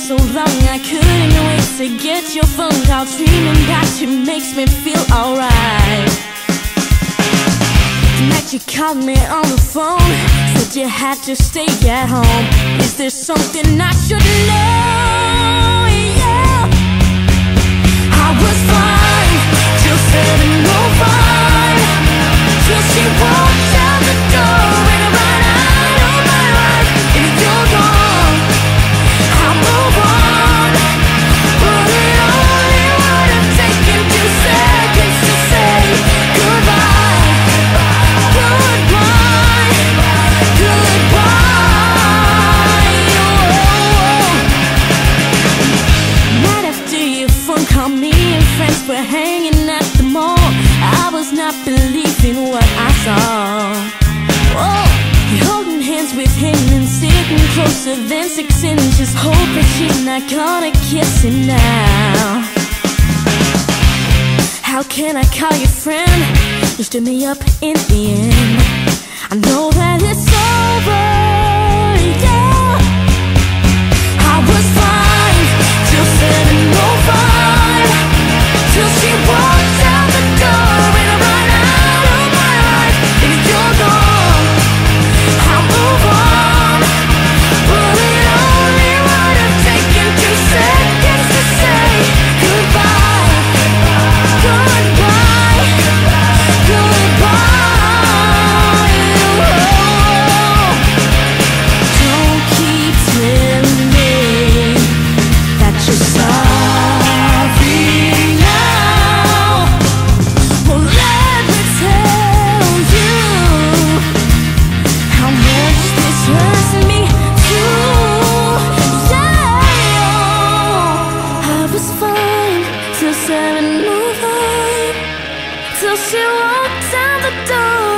so long I couldn't wait to get your phone call. Dreaming about you makes me feel alright. Tonight you called me on the phone, said you had to stay at home. Is there something I should know? Yeah, I was fine till 7:05, till she walked out the door and I ran out of my life. If you're gone, I'll move on, but it only would have taken 2 seconds to say goodbye, goodbye, goodbye. Night after your phone called, me and friends were hanging at the mall. I was not believing what I saw. Whoa, you're holding hands with him and sitting closer than 6 inches, hoping she's not gonna kiss him now. How can I call your friend? You stood me up in the end. I know that it's over, yeah. I was fine till 7:05, till she walked out the door and I ran out of my life. If you're gone, I'll move on, but it only would have taken 2 seconds to say goodbye, goodbye, goodbye. Don't keep telling me that you're sorry now. Well, let me tell you how much this hurts me too. Yeah, I was fine till 7:05, till she walked out the door